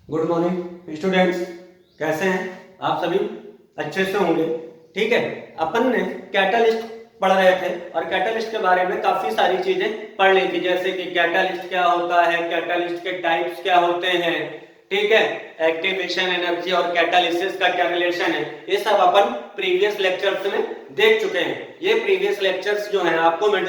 Good morning students, कैसे हैं आप सभी? अच्छे से होंगे। ठीक है, अपन ने कैटालिस्ट पढ़ रहे थे और कैटालिस्ट के बारे में काफी सारी चीजें पढ़ ली थी, जैसे कि कैटालिस्ट क्या होता है, कैटालिस्ट के टाइप्स क्या होते हैं, ठीक है, एक्टिवेशन एनर्जी और कैटालिसिस का क्या रिलेशन है, ये सब अपन प्रीवियस लेक्चर्स में देख चुके हैं। ये प्रीवियस लेक्चर्स जो है आपको मैं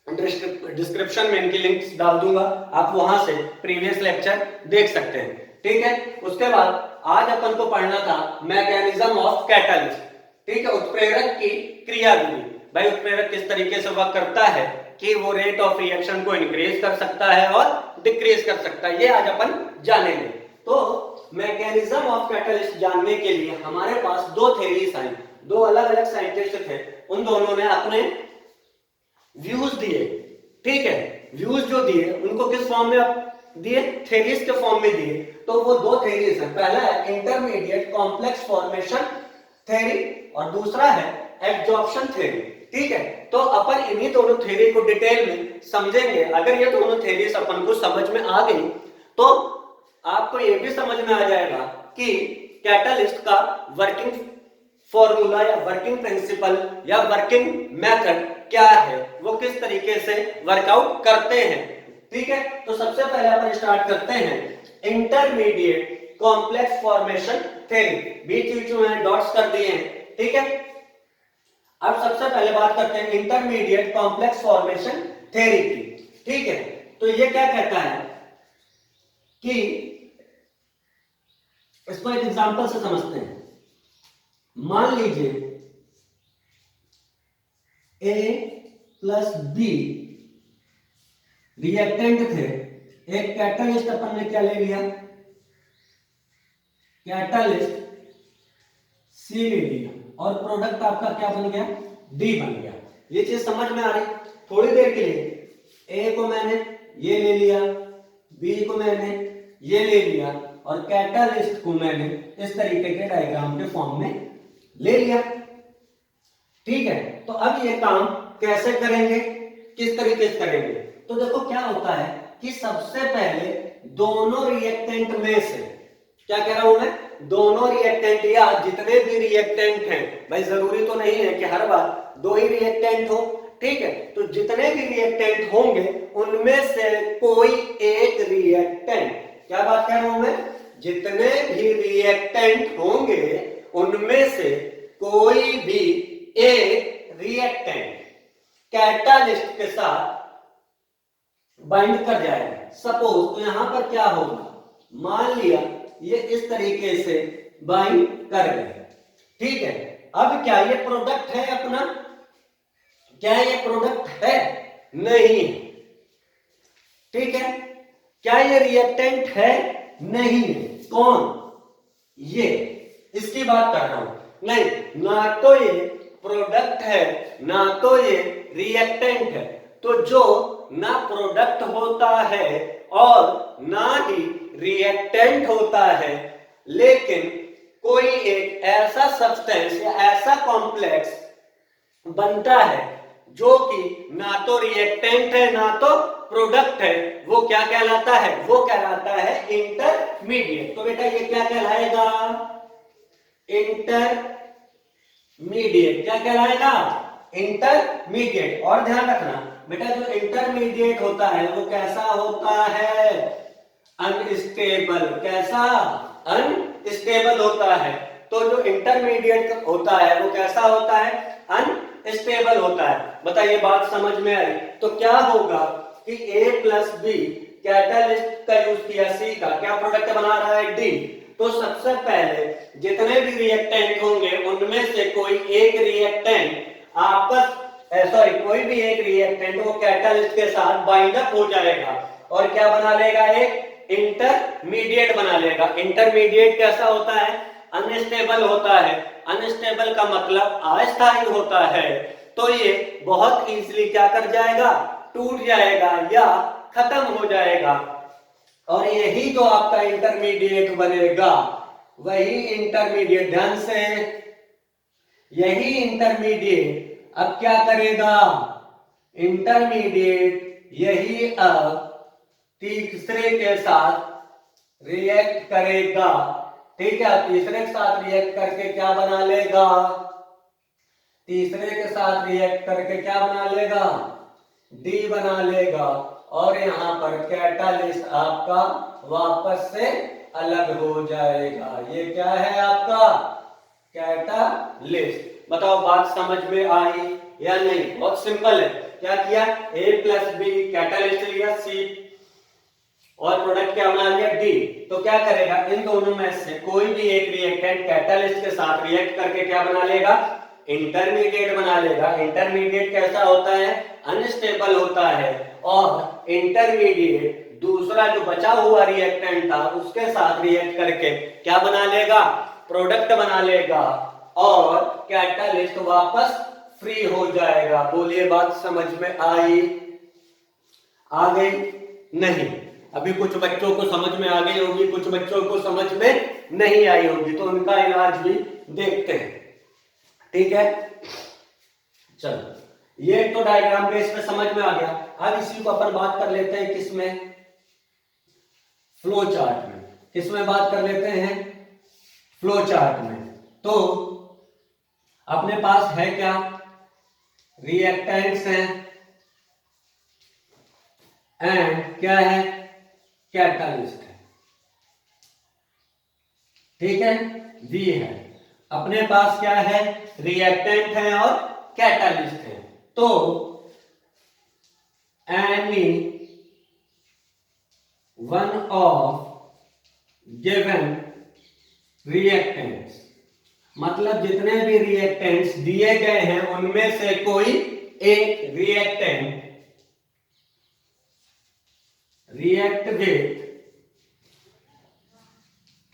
डिस्क्रिप्शन में इनकी लिंक्स डाल दूंगा, आप वहां से प्रीवियस लेक्चर देख सकते हैं। ठीक है, उसके बाद आज अपन को पढ़ना था मैकेनिज्म ऑफ कैटालिस्ट। ठीक है, उत्प्रेरक की क्रिया विधि। भाई उत्प्रेरक किस तरीके से वर्क करता है कि वो रेट ऑफ रिएक्शन को इंक्रीज कर सकता है और डिक्रीज कर सकता है, ये आज अपन जानेंगे। तो मैकेनिज्म ऑफ कैटालिस्ट जानने के लिए हमारे पास दो थ्योरीज आई, दो अलग अलग साइंटिस्ट थे, उन दोनों ने अपने व्यूज दिए। ठीक है, व्यूज जो दिए उनको किस फॉर्म में दिए? थ्योरीज के फॉर्म में दिए। तो वो दो थ्योरीज हैं, पहला है इंटरमीडिएट कॉम्प्लेक्स फॉर्मेशन थ्योरी और दूसरा है एब्जॉर्प्शन थ्योरी। ठीक है, तो अपन इन्हीं दोनों थ्योरी को डिटेल में समझेंगे। अगर ये दोनों थ्योरीज अपन को समझ में आ गई तो आपको ये भी समझ में आ जाएगा कि कैटालिस्ट का वर्किंग फॉर्मूला या वर्किंग प्रिंसिपल या वर्किंग मेथड क्या है, वो किस तरीके से वर्कआउट करते हैं। ठीक है, तो सबसे पहले अपन स्टार्ट करते हैं इंटरमीडिएट कॉम्प्लेक्स फॉर्मेशन थ्योरी। बीच में डॉट्स कर दिए हैं। ठीक है, अब सबसे पहले बात करते हैं इंटरमीडिएट कॉम्प्लेक्स फॉर्मेशन थ्योरी की। ठीक है, तो ये क्या कहता है कि इसको एक एग्जांपल से समझते हैं। मान लीजिए ए प्लस बी रिएक्टेंट थे, एक कैटालिस्ट अपन ने क्या ले लिया? कैटालिस्ट सी ले लिया और प्रोडक्ट आपका क्या बन गया? डी बन गया। ये चीज समझ में आ रही? थोड़ी देर के लिए ए को मैंने ये ले लिया, बी को मैंने ये ले लिया और कैटालिस्ट को मैंने इस तरीके के डायग्राम के फॉर्म में ले लिया। ठीक है, तो अब ये काम कैसे करेंगे, किस तरीके से करेंगे? तो देखो क्या होता है कि सबसे पहले दोनों रिएक्टेंट में से, क्या कह रहा हूं मैं, दोनों रिएक्टेंट या जितने भी रिएक्टेंट हैं, भाई जरूरी तो नहीं है कि हर बार दो ही रिएक्टेंट हो। ठीक है, तो जितने भी रिएक्टेंट होंगे उनमें से कोई एक रिएक्टेंट, क्या बात कह रहा हूं मैं, जितने भी रिएक्टेंट होंगे उनमें से कोई भी एक रिएक्टेंट कैटालिस्ट के साथ बाइंड कर जाएगा। सपोज तो यहां पर क्या होगा, मान लिया ये इस तरीके से बाइंड कर गए। ठीक है, अब क्या ये प्रोडक्ट है अपना? क्या ये प्रोडक्ट है? नहीं। ठीक है, क्या ये रिएक्टेंट है? नहीं है। कौन? ये, इसकी बात कर रहा हूं। नहीं, ना तो ये प्रोडक्ट है ना तो ये रिएक्टेंट है। तो जो ना प्रोडक्ट होता है और ना ही रिएक्टेंट होता है, लेकिन कोई एक ऐसा सब्सटेंस या ऐसा कॉम्प्लेक्स बनता है जो कि ना तो रिएक्टेंट है ना तो प्रोडक्ट है, वो क्या कहलाता है? वो कहलाता है इंटरमीडिएट। तो बेटा ये क्या कहलाएगा? इंटरमीडिएट। क्या कहलाएगा? इंटरमीडिएट। और ध्यान रखना बेटा, जो इंटरमीडिएट होता है वो कैसा होता है? अनस्टेबल। कैसा? अनस्टेबल होता है। तो जो इंटरमीडिएट होता है वो कैसा होता है? अनस्टेबल होता है। बताइए, बात समझ में आई? तो क्या होगा कि A प्लस बी कैटालिस्ट का यूज किया, सी का क्या प्रोडक्ट बना रहा है? डी। तो सबसे पहले जितने भी रिएक्टेंट होंगे उनमें से कोई एक रिएक्टेंट आपस कोई भी एक रिएक्टेंट वो कैटालिस्ट के साथ बाइंड अप हो जाएगा और क्या बना लेगा? एक इंटरमीडिएट बना लेगा। इंटरमीडिएट कैसा होता है? अनस्टेबल होता है। अनस्टेबल का मतलब अस्थायी होता है। तो ये बहुत इजीली क्या कर जाएगा? टूट जाएगा या खत्म हो जाएगा। और यही जो आपका इंटरमीडिएट बनेगा वही इंटरमीडिएट, ध्यान से, यही इंटरमीडिएट अब क्या करेगा? इंटरमीडिएट यही अब तीसरे के साथ रिएक्ट करेगा, ठीक है। तीसरे के साथ रिएक्ट करके क्या बना लेगा, तीसरे के साथ रिएक्ट करके क्या बना लेगा, डी बना लेगा, और यहां पर कैटालिस्ट आपका वापस से अलग हो जाएगा। ये क्या है आपका कैटालिस्ट। बताओ बात समझ में आई या नहीं? बहुत सिंपल है। क्या किया, ए प्लस बी कैटालिस्ट लिया सी, और प्रोडक्ट क्या बना लिया डी। तो क्या करेगा, इन दोनों में से कोई भी एक रिएक्टेंट कैटालिस्ट के साथ रिएक्ट करके क्या बना लेगा, इंटरमीडिएट बना लेगा। इंटरमीडिएट कैसा होता है, अनस्टेबल होता है, और इंटरमीडिएट दूसरा जो बचा हुआ रिएक्टेंट था उसके साथ रिएक्ट करके क्या बना लेगा, प्रोडक्ट बना लेगा, और कैटालिस्ट वापस फ्री हो जाएगा। बोलिए बात समझ में आई, आ गई? नहीं, अभी कुछ बच्चों को समझ में आ गई होगी, कुछ बच्चों को समझ में नहीं आई होगी, तो उनका इलाज भी देखते हैं, ठीक है। चलो, ये तो डायग्राम बेस पे समझ में आ गया। अब इसी को अपन बात कर लेते हैं किसमें, फ्लो चार्ट में। किसमें बात कर लेते हैं, फ्लो चार्ट में। तो अपने पास है क्या, रिएक्टेंट्स हैं एंड क्या है, कैटालिस्ट है, ठीक है। वी है, अपने पास क्या है, रिएक्टेंट है और कैटालिस्ट है। तो any one of given reactants, मतलब जितने भी रिएक्टेंट्स दिए गए हैं उनमें से कोई एक रिएक्टेंट रिएक्ट विथ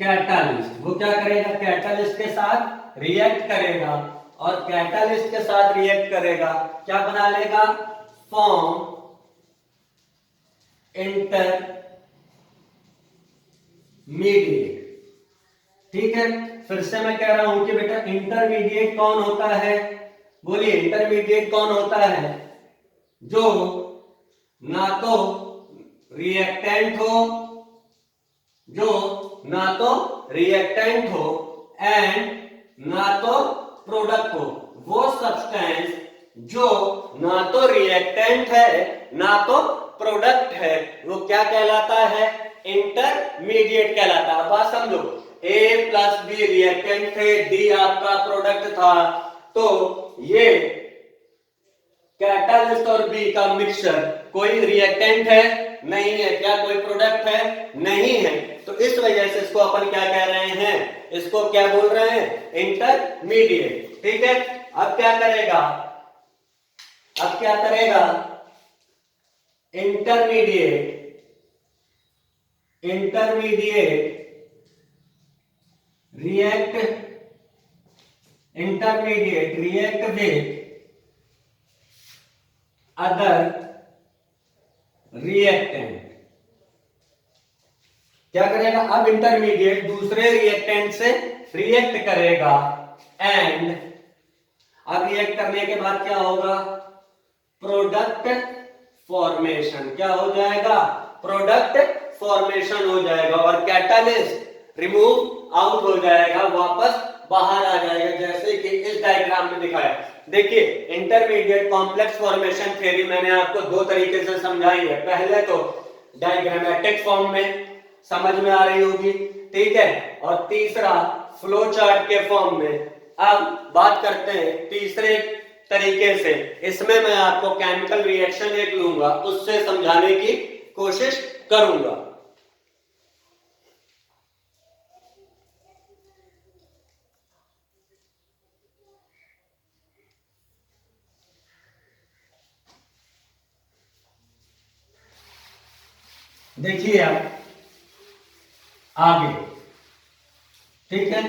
कैटालिस्ट, वो क्या करेगा, कैटालिस्ट के साथ रिएक्ट करेगा, और कैटालिस्ट के साथ रिएक्ट करेगा, क्या बना लेगा, फॉर्म इंटरमीडिएट, ठीक है। फिर से मैं कह रहा हूं कि बेटा इंटरमीडिएट कौन होता है, बोलिए इंटरमीडिएट कौन होता है, जो ना तो रिएक्टेंट हो, जो ना तो रिएक्टेंट हो एंड ना तो प्रोडक्ट हो। वो सब्सटेंस जो ना तो रिएक्टेंट है ना तो प्रोडक्ट है, वो क्या कहलाता है, इंटरमीडिएट कहलाता है। बात समझो, ए प्लस बी रिएक्टेंट थे, डी आपका प्रोडक्ट था, तो ये कैटालिस्ट और बी का मिक्सचर कोई रिएक्टेंट है नहीं है, क्या कोई प्रोडक्ट है नहीं है, तो इस वजह से इसको अपन क्या कह रहे हैं, इसको क्या बोल रहे हैं, इंटरमीडिएट, ठीक है। अब क्या करेगा, अब क्या करेगा, intermediate react with other reactant. क्या करेगा, अब इंटरमीडिएट दूसरे रिएक्टेंट से रिएक्ट करेगा, एंड अब रिएक्ट करने के बाद क्या होगा, प्रोडक्ट फॉर्मेशन, क्या हो जाएगा, प्रोडक्ट फॉर्मेशन हो जाएगा, और कैटालिस्ट रिमूव आउट हो जाएगा, वापस बाहर आ जाएगा, जैसे कि इस डायग्राम में दिखाया। देखिए इंटरमीडिएट कॉम्प्लेक्स फॉर्मेशन थ्योरी मैंने आपको दो तरीके से समझाई है। पहले तो डायग्रामेटिक फॉर्म में समझ में आ रही होगी, ठीक है, और तीसरा फ्लो चार्ट के फॉर्म में। अब बात करते हैं तीसरे तरीके से, इसमें मैं आपको केमिकल रिएक्शन एक लूंगा, उससे समझाने की कोशिश करूंगा। देखिए आप आगे, ठीक है।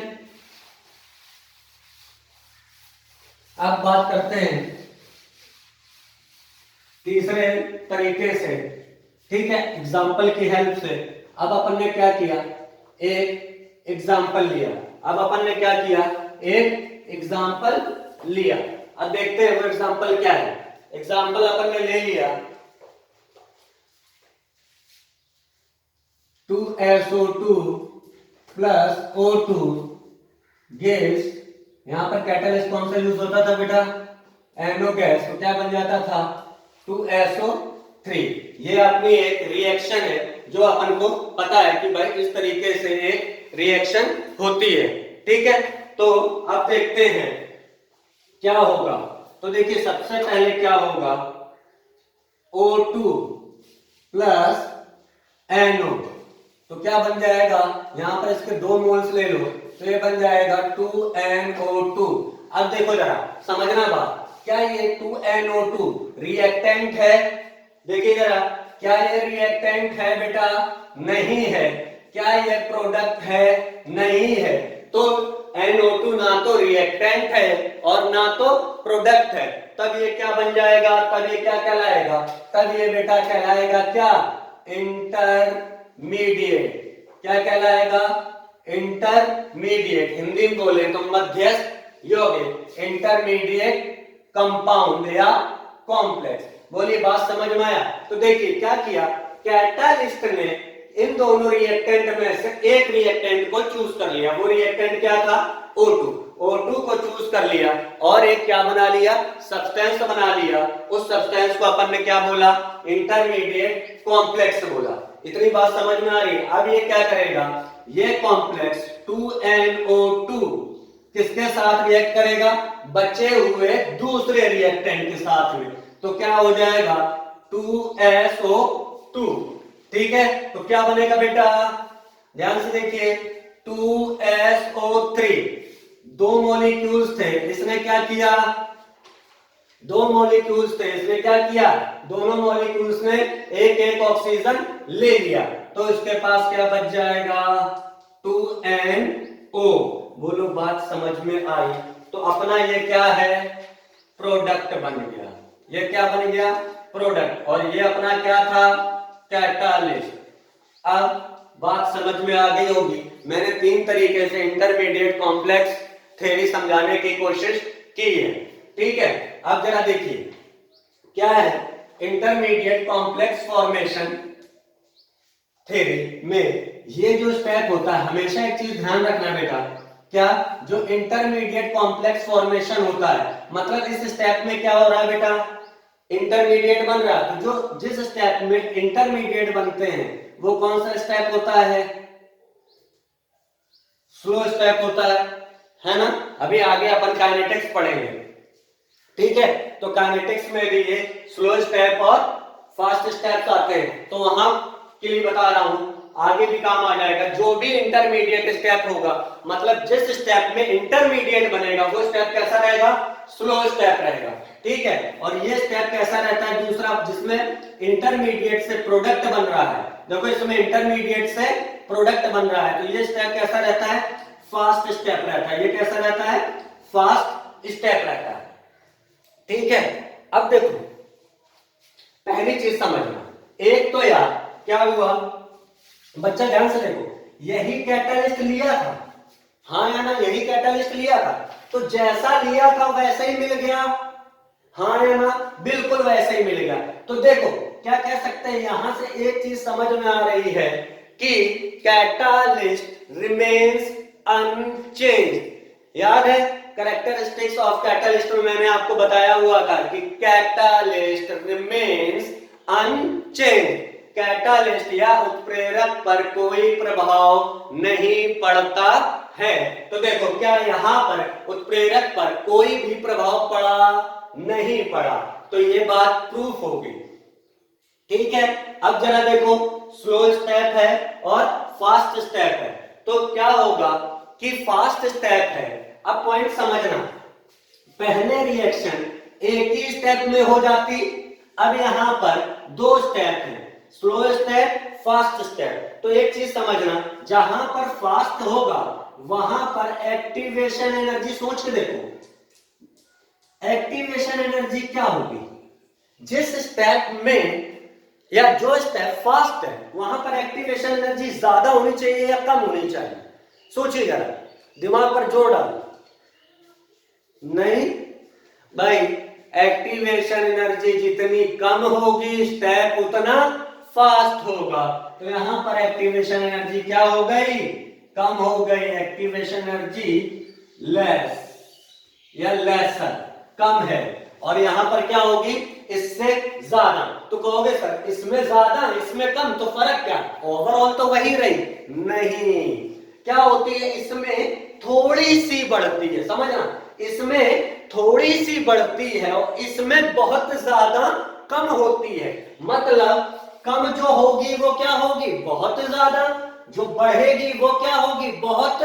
अब बात करते हैं तीसरे तरीके से, ठीक है, एग्जाम्पल की हेल्प से। अब अपन ने क्या किया, एक एग्जाम्पल लिया। अब अपन ने क्या किया, एक एग्जाम्पल लिया। अब देखते हैं वो एग्जाम्पल क्या है। एग्जाम्पल अपन ने ले लिया 2SO2 प्लस O2 गिव्स, यहां पर कैटलिस्ट कौन सा यूज होता था बेटा? NO gas. तो क्या बन जाता था? 2SO3। ये अपनी एक रिएक्शन है जो अपन को पता है कि भाई इस तरीके से एक रिएक्शन होती है। ठीक है, तो अब देखते हैं क्या होगा। तो देखिए सबसे पहले क्या होगा, O2 प्लस NO, तो क्या बन जाएगा, यहां पर इसके 2 मोल्स ले लो तो ये बन जाएगा 2NO2। अब देखो जरा समझना बात, क्या ये 2NO2 रिएक्टेंट है? देखिए जरा, क्या ये रिएक्टेंट है बेटा? नहीं है। क्या ये प्रोडक्ट है? नहीं है। तो NO2 ना तो रिएक्टेंट है और ना तो प्रोडक्ट है, तब ये क्या बन जाएगा? तब ये क्या कहलाएगा? तब ये बेटा कहलाएगा क्या? इंटरमीडिएट। क्या कहलाएगा? इंटरमीडिएट। हिंदी में बोले तो मध्यस्थ यौगिक, इंटरमीडिएट कंपाउंड या कॉम्प्लेक्स। बोलिए बात समझ में आया? तो देखिए क्या किया, कैटालिस्ट ने इन दोनों रिएक्टेंट में से एक रिएक्टेंट को चूज कर लिया। वो रिएक्टेंट क्या था? O2। O2 को चूज कर लिया और एक क्या बना लिया? सब्सटेंस बना लिया। उस सब्सटेंस को अपन ने क्या बोला? इंटरमीडिएट कॉम्प्लेक्स बोला। इतनी बात समझ में आ रही है? अब ये क्या करेगा, ये कॉम्प्लेक्स 2NO2 किसके साथ रिएक्ट करेगा? बचे हुए दूसरे रिएक्टेंट के साथ में। तो क्या हो जाएगा? 2SO2। ठीक है, तो क्या बनेगा बेटा? ध्यान से देखिए, 2SO3। 2 मॉलिक्यूल्स थे, इसने क्या किया? 2 मॉलिक्यूल्स थे, इसने क्या किया? दोनों मॉलिक्यूल्स ने एक एक ऑक्सीजन ले लिया, तो इसके पास क्या बच जाएगा? 2NO। बोलो बात समझ में आई? तो अपना ये क्या है? प्रोडक्ट बन गया। ये क्या बन गया? प्रोडक्ट। और ये अपना क्या था? कैटालिस्ट। अब बात समझ में आ गई होगी। मैंने 3 तरीके से इंटरमीडिएट कॉम्प्लेक्स थ्योरी समझाने की कोशिश की है। ठीक है, अब जरा देखिए क्या है इंटरमीडिएट कॉम्प्लेक्स फॉर्मेशन थ्योरी में। ये जो स्टेप होता है, हमेशा एक चीज ध्यान रखना बेटा, क्या? जो इंटरमीडिएट कॉम्प्लेक्स फॉर्मेशन होता है, मतलब इस स्टेप में क्या हो रहा है बेटा? इंटरमीडिएट बन रहा है। तो जो जिस स्टेप में इंटरमीडिएट बनते हैं वो कौन सा स्टेप होता है? स्लो स्टेप होता है ना? अभी आगे अपन काइनेटिक्स पढ़ेंगे। ठीक है, तो काइनेटिक्स में भी ये स्लो स्टेप और फास्ट स्टेप्स आते हैं, तो वहां के लिए बता रहा हूं, आगे भी काम आ जाएगा। जो भी इंटरमीडिएट स्टेप होगा, मतलब जिस स्टेप में इंटरमीडिएट बनेगा वो स्टेप कैसा रहेगा? स्लो स्टेप रहेगा। ठीक है, और ये स्टेप कैसा रहता है दूसरा, जिसमें इंटरमीडिएट से प्रोडक्ट बन रहा है। देखो इसमें इंटरमीडिएट से प्रोडक्ट बन रहा है, तो ये स्टेप कैसा रहता है? फास्ट स्टेप रहता है। ये कैसा रहता है? फास्ट स्टेप रहता है। ठीक है, अब देखो पहली चीज समझना, एक तो यार क्या हुआ बच्चा, ध्यान से देखो, यही कैटालिस्ट लिया था, हाँ या ना? यही कैटालिस्ट लिया था, तो जैसा लिया था वैसा ही मिल गया, हाँ या ना? बिल्कुल वैसे ही मिलेगा। तो देखो क्या कह सकते हैं, यहां से एक चीज समझ में आ रही है कि कैटालिस्ट रिमेन्स अनचेंज्ड। याद है कैरेक्टरिस्टिक्स ऑफ कैटालिस्ट में मैंने आपको बताया हुआ था कि कैटालिस्ट रिमेन्स अनचेंज्ड। कैटालिस्ट या उत्प्रेरक पर कोई प्रभाव नहीं पड़ता है। तो देखो क्या यहां पर उत्प्रेरक पर कोई भी प्रभाव पड़ा? नहीं पड़ा। तो ये बात प्रूफ होगी। ठीक है, अब जरा देखो, स्लो स्टेप है और फास्ट स्टेप है, तो क्या होगा कि फास्ट स्टेप है। अब पॉइंट समझना, पहले रिएक्शन एक ही स्टेप में हो जाती, अब यहां पर 2 स्टेप है, स्लो स्टेप, फास्ट स्टेप। तो एक चीज समझना, जहां पर फास्ट होगा वहां पर एक्टिवेशन एनर्जी, सोच के देखो एक्टिवेशन एनर्जी क्या होगी? जिस स्टेप में या जो स्टेप फास्ट है वहां पर एक्टिवेशन एनर्जी ज्यादा होनी चाहिए या कम होनी चाहिए? सोचिए जरा, दिमाग पर जोर डालो। नहीं भाई, एक्टिवेशन एनर्जी जितनी कम होगी स्टेप उतना फास्ट होगा। तो यहां पर एक्टिवेशन एनर्जी क्या हो गई, कम हो गई, एक्टिवेशन एनर्जी लेस या लेसर, कम है। और यहां पर क्या होगी, इससे ज्यादा। तो कहोगे सर इसमें ज्यादा इसमें कम, तो फर्क क्या, ओवरऑल तो वही रही, नहीं, क्या होती है, इसमें थोड़ी सी बढ़ती है, समझना, इसमें थोड़ी सी बढ़ती है और इसमें बहुत ज्यादा कम होती है। मतलब कम जो होगी वो क्या होगी, बहुत ज्यादा, जो बढ़ेगी वो क्या होगी, बहुत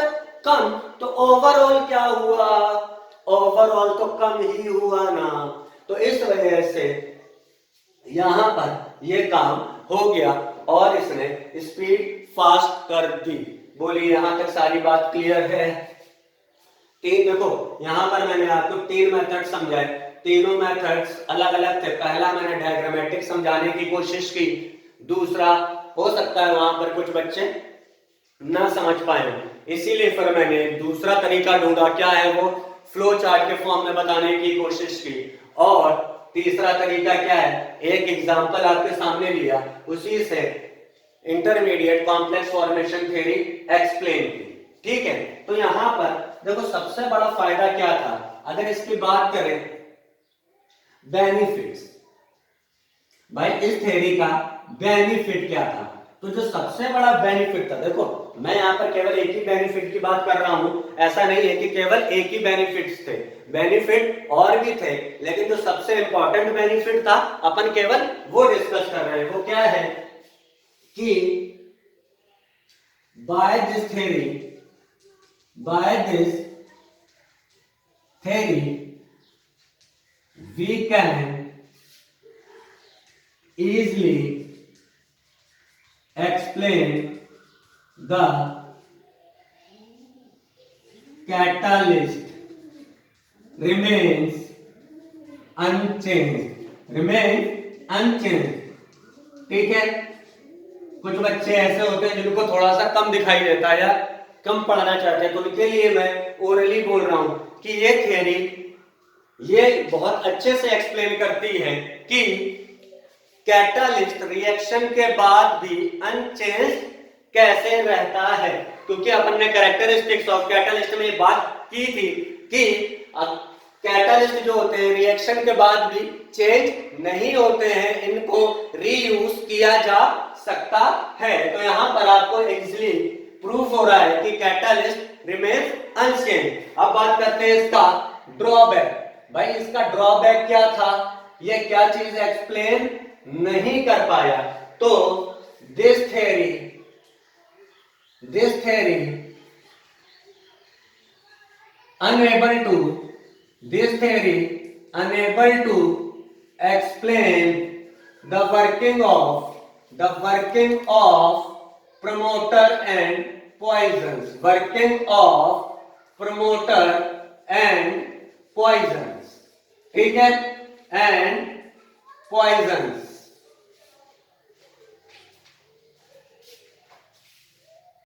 कम। तो ओवरऑल क्या हुआ, ओवरऑल तो कम ही हुआ ना। तो इस वजह से यहां पर ये काम हो गया और इसने स्पीड फास्ट कर दी। बोलिए यहां तक सारी बात क्लियर है। तीन, देखो यहां पर मैंने आपको तीन मेथड समझाए, तीनों मेथड्स अलग अलग थे। पहला मैंने डायग्रामेटिक समझाने की कोशिश की, दूसरा हो सकता है वहां पर कुछ बच्चे ना समझ पाए, इसीलिए फिर मैंने दूसरा तरीका ढूंढा, क्या है वो, फ्लो चार्ट के फॉर्म में बताने की कोशिश की। और तीसरा तरीका क्या है, एक एग्जांपल आपके सामने लिया, उसी से intermediate complex formation theory explain की। ठीक है, तो यहां पर देखो सबसे बड़ा फायदा क्या था, अगर इसकी बात करें बेनिफिट्स, भाई इस थ्योरी का बेनिफिट क्या था, तो जो सबसे बड़ा बेनिफिट था, देखो मैं यहां पर केवल एक ही बेनिफिट की बात कर रहा हूं, ऐसा नहीं है कि केवल एक ही बेनिफिट्स थे, बेनिफिट और भी थे, लेकिन जो सबसे इंपॉर्टेंट बेनिफिट था अपन केवल वो डिस्कस कर रहे हैं। वो क्या है कि by this theory we can easily explain the catalyst remains unchanged। ठीक है, कुछ बच्चे ऐसे होते हैं जिनको थोड़ा सा कम दिखाई देता है या कम पढ़ना चाहते हैं, तो उनके लिए मैं ओरली बोल रहा हूं कि ये थ्योरी ये बहुत अच्छे से एक्सप्लेन करती है कि कैटालिस्ट रिएक्शन के बाद भी अनचेंज कैसे रहता है। क्योंकि अपन ने कैरेक्टरिस्टिक्स ऑफ कैटालिस्ट में बात की थी कि कैटालिस्ट जो होते हैं रिएक्शन के बाद भी चेंज नहीं होते हैं, इनको रीयूज किया जा सकता है। तो यहां पर आपको इजीली प्रूफ हो रहा है कि कैटालिस्ट रिमेन्स अनचेंज। अब बात करते हैं इसका ड्रॉबैक। भाई इसका ड्रॉबैक क्या था, ये क्या चीज एक्सप्लेन नहीं कर पाया। तो this theory unable to explain the working of promoter and poisons, ठीक है, and poisons।